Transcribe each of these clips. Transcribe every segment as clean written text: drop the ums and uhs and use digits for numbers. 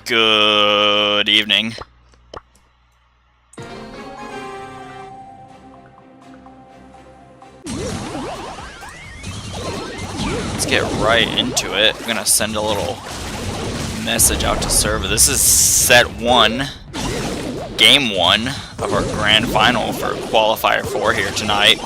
Good evening. Let's get right into it. I'm gonna send a little message out to server. This is set 1, game 1 of our grand final for qualifier 4 here tonight.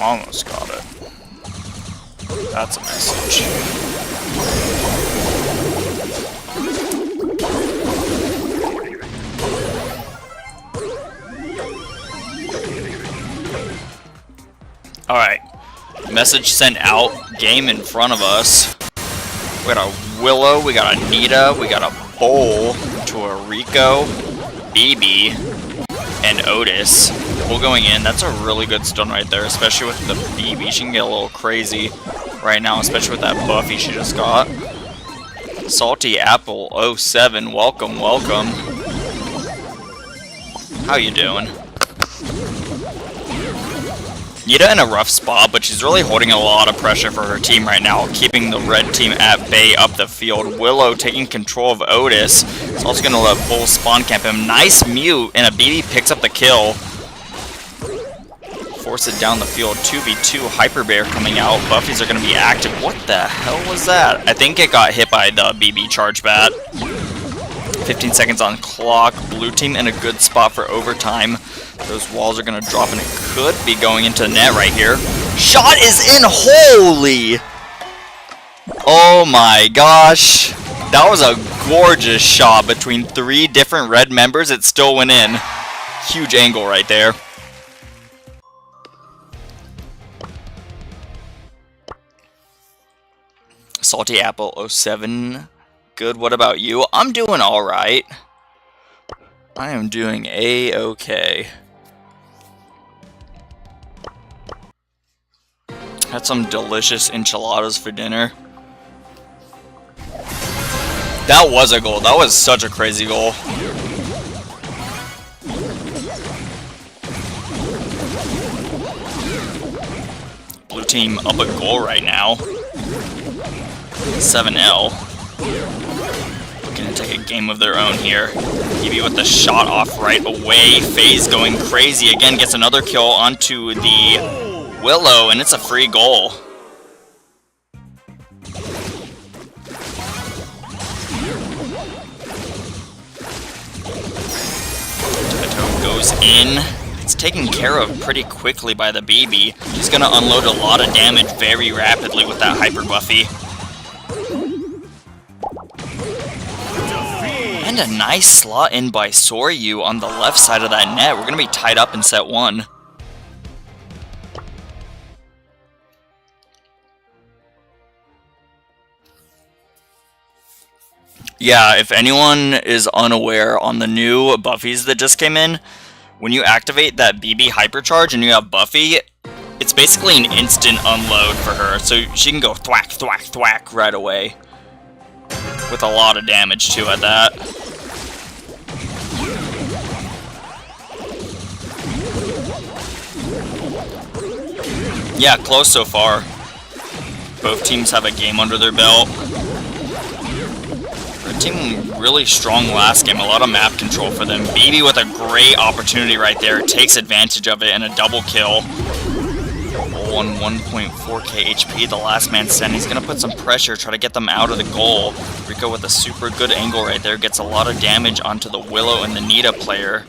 Almost got it. That's a message. Alright. Message sent out. Game in front of us. We got a Willow, we got a Nita, we got a Bowl, to a Rico, BB, and Otis. Double going in. That's a really good stun right there, especially with the BB. She can get a little crazy right now, especially with that buffy she just got. Salty Apple 07, welcome, welcome. How you doing? Nita in a rough spot, but she's really holding a lot of pressure for her team right now, keeping the red team at bay up the field. Willow taking control of Otis. He's also going to let Bull spawn camp him. Nice mute, and a BB picks up the kill. Force it down the field. 2v2, Hyper Bear coming out. Buffies are going to be active. What the hell was that? I think it got hit by the BB charge bat. 15 seconds on clock. Blue team in a good spot for overtime. Those walls are going to drop, and it could be going into the net right here. Shot is in. Holy! Oh my gosh. That was a gorgeous shot between 3 different red members. It still went in. Huge angle right there. Salty Apple 07. Good. What about you? I'm doing alright. I am doing A-okay. Had some delicious enchiladas for dinner. That was a goal. That was such a crazy goal. Blue team up a goal right now. 7L. Looking to take a game of their own here. EB with the shot off right away. FaZe going crazy again. Gets another kill onto the Willow, and it's a free goal. Toto goes in. It's taken care of pretty quickly by the BB. He's going to unload a lot of damage very rapidly with that Hyper Buffy. And a nice slot in by Soryu on the left side of that net. We're going to be tied up in set 1. Yeah, if anyone is unaware on the new buffies that just came in, when you activate that BB Hypercharge and you have Buffy, it's basically an instant unload for her. So she can go thwack, thwack, thwack right away. With a lot of damage too at that. Yeah, close so far. Both teams have a game under their belt. Red team really strong last game, a lot of map control for them. BB with a great opportunity right there, takes advantage of it and a double kill. On 1.4k HP, the last man standing. He's going to put some pressure, try to get them out of the goal. Rico with a super good angle right there, gets a lot of damage onto the Willow and the Nita player.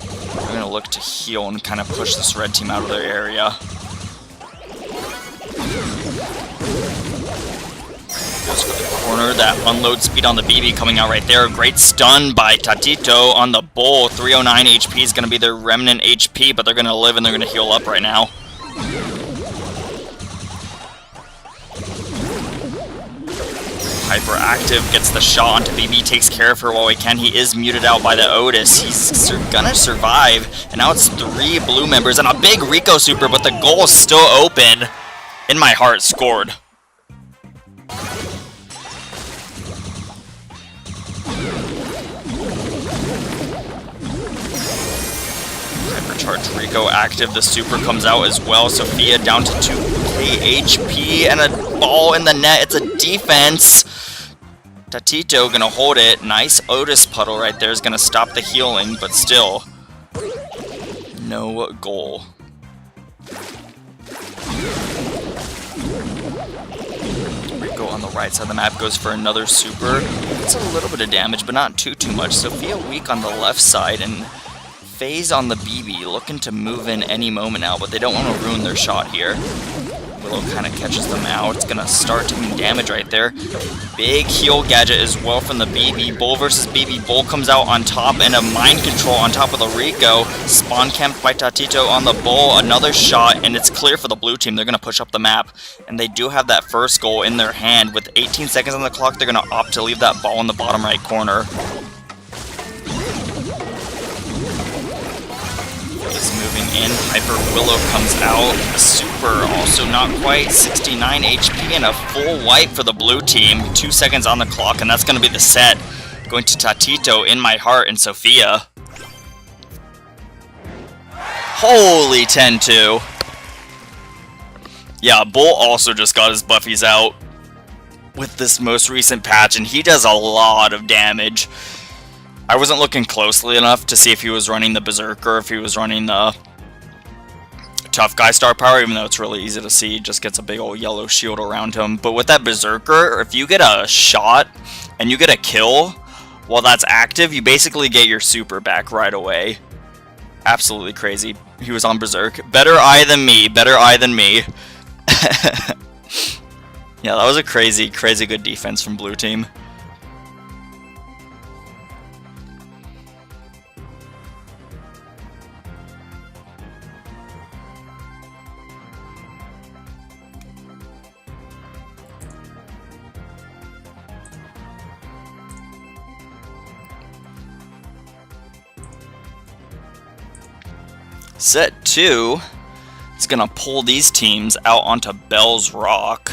We're going to look to heal and kind of push this red team out of their area. Goes for the corner, that unload speed on the BB coming out right there. Great stun by Tatito on the Bull. 309 HP is going to be their remnant HP, but they're going to live and they're going to heal up right now. hyperactive, gets the shot onto BB, takes care of her while he can. He is muted out by the Otis. He's gonna survive, and now it's 3 blue members and a big Rico super, but the goal is still open. In My Heart scored. Hypercharge Rico active, the super comes out as well. Sophia down to 2k HP and a ball in the net. It's a defense. Tatito gonna hold it. Nice Otis puddle right there is gonna stop the healing, but still no goal. Rico on the right side of the map goes for another super. It's a little bit of damage, but not too much. Sophia weak on the left side, and FaZe on the BB, looking to move in any moment now, but they don't want to ruin their shot here. Willow kind of catches them out. It's going to start taking damage right there. Big heal gadget as well from the BB. Bull versus BB. Bull comes out on top, and a mind control on top of the Rico. Spawn camped by Tatito on the Bull. Another shot, and it's clear for the blue team. They're going to push up the map, and they do have that first goal in their hand. With 18 seconds on the clock, they're going to opt to leave that ball in the bottom right corner. Is moving in. Hyper Willow comes out. Super also not quite. 69 HP and a full wipe for the blue team. 2 seconds on the clock, and that's going to be the set. Going to Tatito, In My Heart, and Sophia. Holy 10-2. Yeah, Bull also just got his buffies out with this most recent patch, and he does a lot of damage. I wasn't looking closely enough to see if he was running the Berserker, if he was running the Tough Guy star power, even though it's really easy to see. He just gets a big old yellow shield around him. But with that Berserker, if you get a shot and you get a kill while that's active, you basically get your super back right away. Absolutely crazy. He was on Berserk. Better eye than me. Better eye than me. Yeah, that was a crazy, crazy good defense from blue team. Set 2 is going to pull these teams out onto Bell's Rock.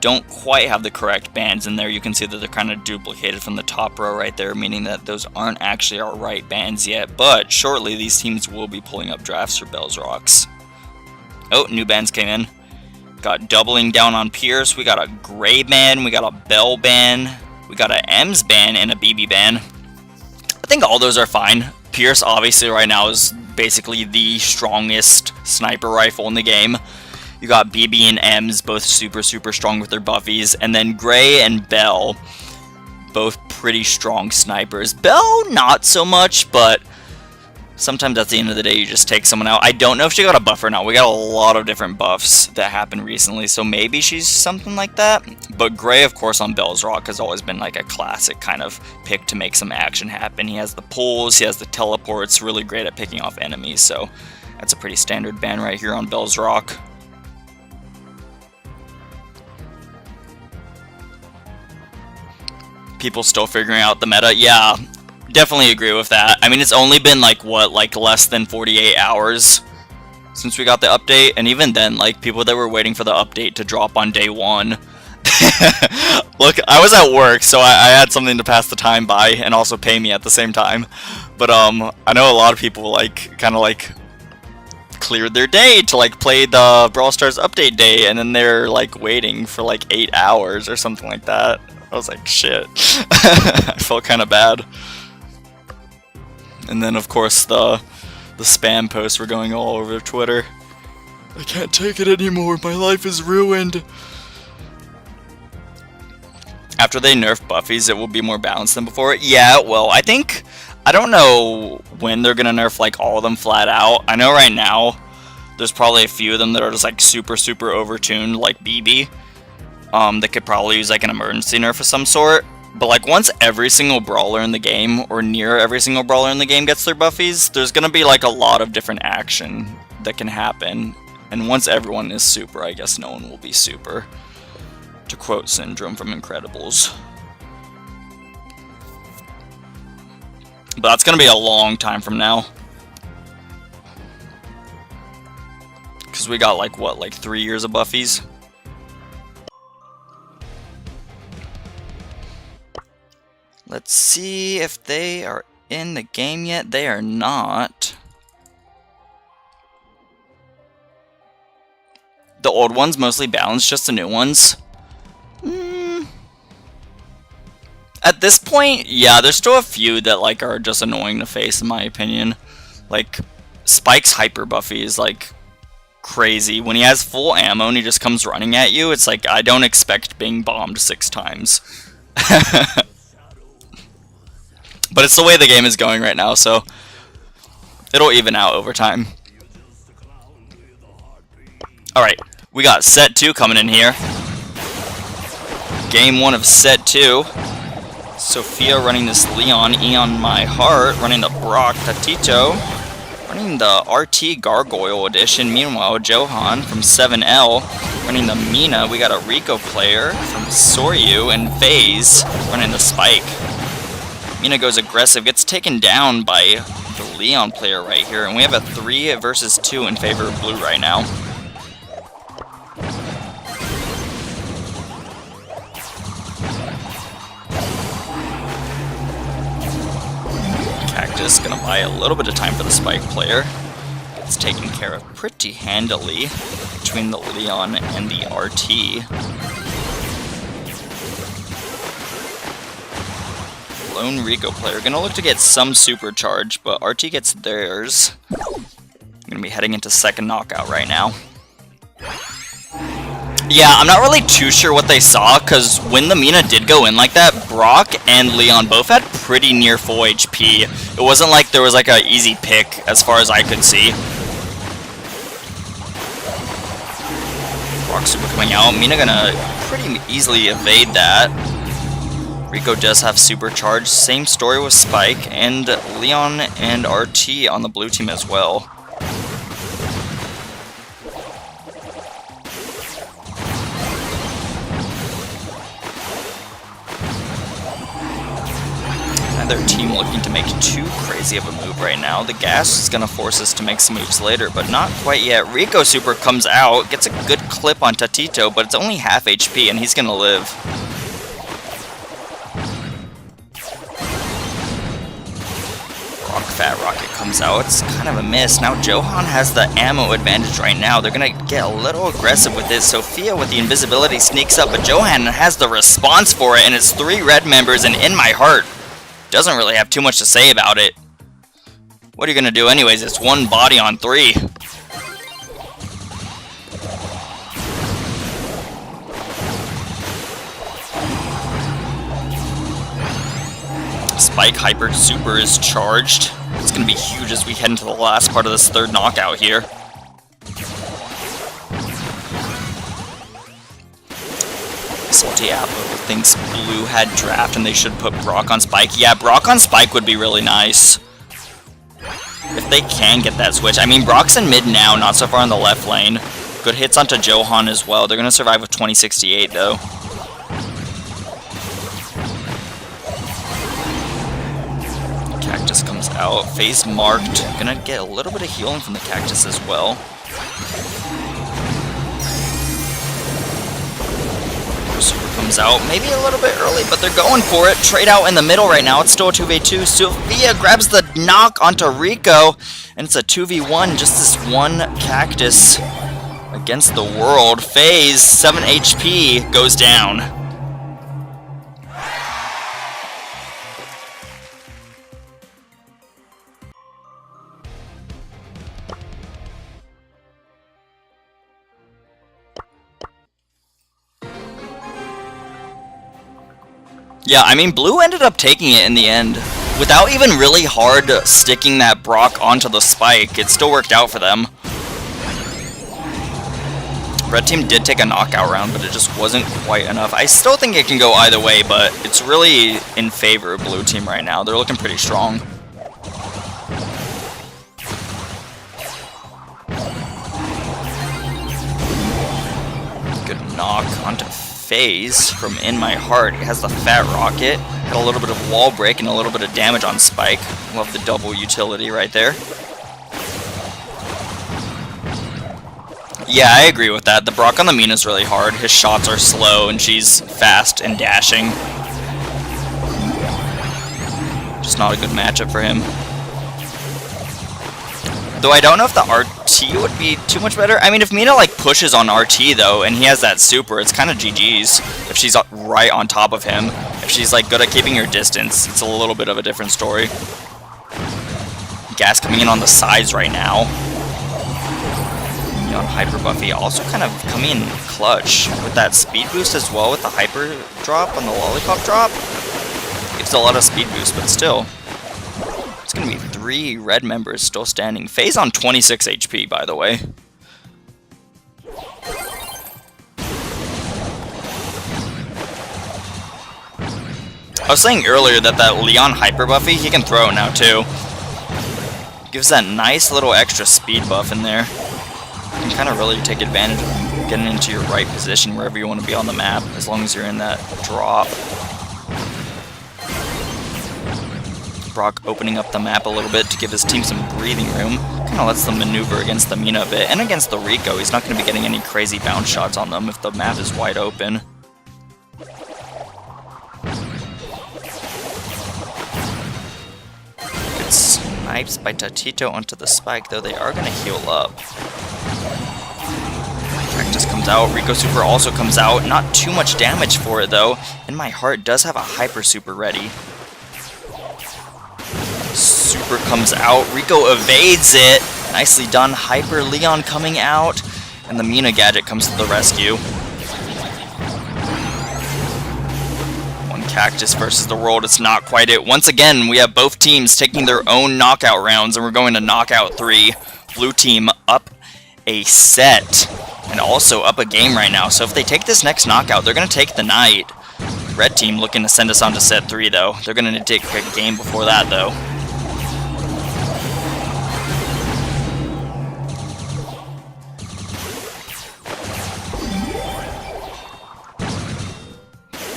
Don't quite have the correct bands in there. You can see that they're kind of duplicated from the top row right there, meaning that those aren't actually our right bands yet. But shortly, these teams will be pulling up drafts for Bell's Rocks. Oh, new bands came in. Got doubling down on Pierce. We got a Gray band. We got a Bell band. We got a M's band and a BB band. I think all those are fine. Pierce, obviously, right now is basically the strongest sniper rifle in the game. You got BB and M's, both super strong with their buffies, and then Gray and Bell, both pretty strong snipers. Bell, not so much, but sometimes at the end of the day, you just take someone out. I don't know if she got a buff or not. We got a lot of different buffs that happened recently, so maybe she's something like that. But Gray, of course, on Bell's Rock has always been like a classic kind of pick to make some action happen. He has the pulls, he has the teleports, really great at picking off enemies, so that's a pretty standard ban right here on Bell's Rock. People still figuring out the meta. Yeah, definitely agree with that. I mean, it's only been like, what, like less than 48 hours since we got the update, and even then, like, people that were waiting for the update to drop on day 1. Look, I was at work, so I had something to pass the time by and also pay me at the same time. But I know a lot of people like kind of like cleared their day to like play the Brawl Stars update day, and then they're like waiting for like 8 hours or something like that. I was like, shit. I felt kind of bad. And then, of course, the spam posts were going all over Twitter. I can't take it anymore. My life is ruined. After they nerf buffies, it will be more balanced than before. Yeah, well, I don't know when they're going to nerf, like, all of them flat out. I know right now, there's probably a few of them that are just, like, super overtuned, like BB. That could probably use, like, an emergency nerf of some sort. But, like, once every single brawler in the game, or near every single brawler in the game gets their buffies, there's gonna be, like, a lot of different action that can happen. And once everyone is super, I guess no one will be super. To quote Syndrome from Incredibles. But that's gonna be a long time from now. Because we got like, what, like 3 years of Buffies? Let's see if they are in the game yet. They are not. The old ones mostly balanced, just the new ones. At this point, yeah, there's still a few that like are just annoying to face in my opinion. Like Spike's hyper Buffy is like crazy. When he has full ammo and he just comes running at you, it's like I don't expect being bombed 6 times. But it's the way the game is going right now, so it'll even out over time. Alright, we got set 2 coming in here. Game 1 of set 2. Sophia running this Leon, Eon My Heart, running the Brock, Tatito, running the RT Gargoyle edition. Meanwhile, Johan from 7L running the Mina. We got a Rico player from Soryu, and FaZe running the Spike. Mina goes aggressive, gets taken down by the Leon player right here, and we have a 3 versus 2 in favor of Blue right now. Cactus gonna buy a little bit of time for the Spike player. It's taken care of pretty handily between the Leon and the RT. Lone Rico player gonna look to get some supercharge, but RT gets theirs. Gonna be heading into second knockout right now. Yeah, I'm not really too sure what they saw, because when the Mina did go in like that, Brock and Leon both had pretty near full HP. It wasn't like there was like an easy pick, as far as I could see. Brock super coming out. Mina gonna pretty easily evade that. Rico does have supercharge. Same story with Spike, and Leon and RT on the blue team as well. Their team looking to make too crazy of a move right now. The gas is going to force us to make some moves later, but not quite yet. Rico super comes out, gets a good clip on Tatito, but it's only half HP, and he's going to live. Rock Fat Rocket comes out. It's kind of a miss. Now Johan has the ammo advantage right now. They're going to get a little aggressive with this. Sophia with the invisibility sneaks up, but Johan has the response for it, and it's 3 red members, and In My Heart doesn't really have too much to say about it. What are you gonna do anyways? It's 1 body on 3. Spike Hyper Super is charged. It's gonna be huge as we head into the last part of this 3rd knockout here. Diablo thinks Blue had draft and they should put Brock on Spike. Yeah, Brock on Spike would be really nice. If they can get that switch. I mean, Brock's in mid now, not so far in the left lane. Good hits onto Johan as well. They're going to survive with 2068 though. Cactus comes out. FaZe marked. Gonna get a little bit of healing from the Cactus as well. Super comes out, maybe a little bit early, but they're going for it. Trade out in the middle right now. It's still a 2v2. Sophia grabs the knock onto Rico, and it's a 2v1. Just this one Cactus against the world. FaZe, 7 HP, goes down. Yeah, I mean, Blue ended up taking it in the end. Without even really hard sticking that Brock onto the Spike, it still worked out for them. Red team did take a knockout round, but it just wasn't quite enough. I still think it can go either way, but it's really in favor of Blue team right now. They're looking pretty strong. Good knock onto FaZe from In My Heart. He has the Fat Rocket, had a little bit of wall break and a little bit of damage on Spike. Love the double utility right there. Yeah, I agree with that. The Brock on the Mina is really hard. His shots are slow and she's fast and dashing. Just not a good matchup for him. Though I don't know if the RT would be too much better. I mean, if Mina like pushes on RT though, and he has that super, it's kind of GG's if she's right on top of him. If she's like good at keeping her distance, it's a little bit of a different story. Gas coming in on the sides right now. On Hyper Buffy, also kind of coming in clutch with that speed boost as well with the Hyper drop on the Lollipop drop. Gives a lot of speed boost, but still. It's going to be 3 red members still standing. FaZe on 26 HP, by the way. I was saying earlier that Leon Hyper Buffy, he can throw now too. Gives that nice little extra speed buff in there. You can kind of really take advantage of getting into your right position wherever you want to be on the map, as long as you're in that drop. Brock opening up the map a little bit to give his team some breathing room. Kind of lets them maneuver against the Mina a bit, and against the Rico. He's not going to be getting any crazy bounce shots on them if the map is wide open. Good snipes by Tatito onto the Spike, though they are going to heal up. Cactus comes out, Rico Super also comes out. Not too much damage for it though. In My Heart does have a Hyper Super ready. Super comes out, Rico evades it. Nicely done, Hyper Leon coming out. And the Mina gadget comes to the rescue. One Cactus versus the world, it's not quite it. Once again, we have both teams taking their own knockout rounds, and we're going to knockout 3. Blue team up a set. And also up a game right now, so if they take this next knockout, they're going to take the night. Red team looking to send us on to set 3, though. They're going to take a game before that, though.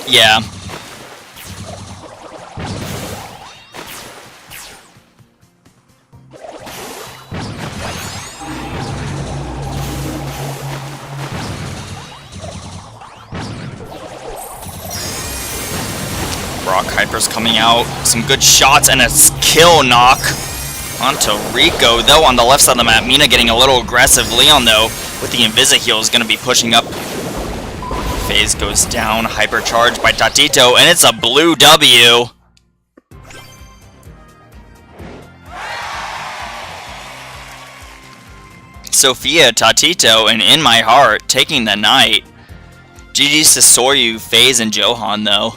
Yeah. Brock Hyper's coming out. Some good shots and a kill knock onto Rico, though, on the left side of the map. Mina getting a little aggressive. Leon, though, with the Invisi-Heal is going to be pushing up. FaZe goes down. Hypercharged by Tatito, and it's a blue W. Sophia, Tatito, and In My Heart taking the night. GG's to Soryu, FaZe, and Johan, though.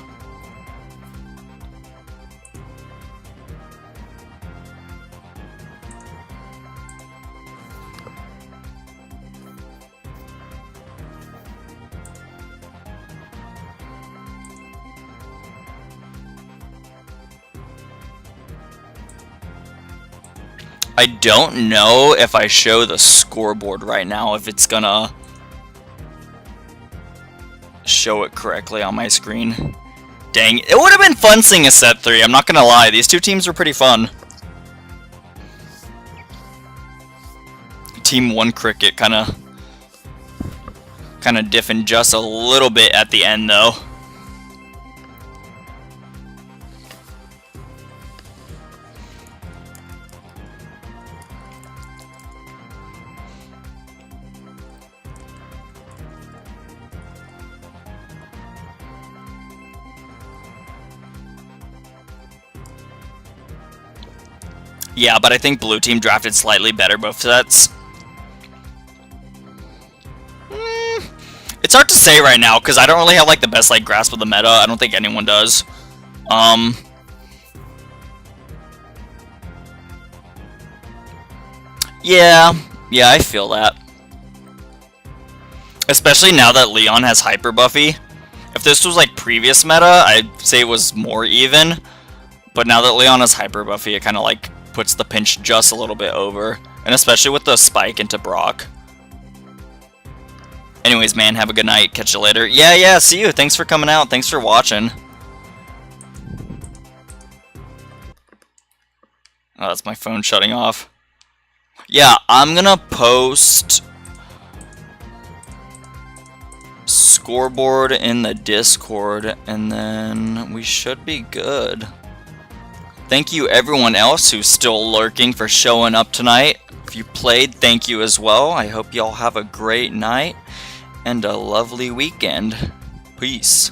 I don't know if I show the scoreboard right now, if it's gonna show it correctly on my screen. Dang, it would have been fun seeing a set 3, I'm not gonna lie. These two teams were pretty fun. Team 1 Cricket kinda diffing just a little bit at the end, though. Yeah, but I think blue team drafted slightly better both sets. It's hard to say right now because I don't really have like the best like grasp of the meta. I don't think anyone does. Yeah, I feel that. Especially now that Leon has Hyper Buffy. If this was like previous meta, I'd say it was more even. But now that Leon has Hyper Buffy, it kind of like puts the pinch just a little bit over. And especially with the spike into Brock. Anyways, man, have a good night. Catch you later. Yeah, see you. Thanks for coming out. Thanks for watching. Oh, that's my phone shutting off. Yeah, I'm gonna post scoreboard in the Discord, and then we should be good. Thank you everyone else who's still lurking for showing up tonight. If you played, thank you as well. I hope y'all have a great night and a lovely weekend. Peace.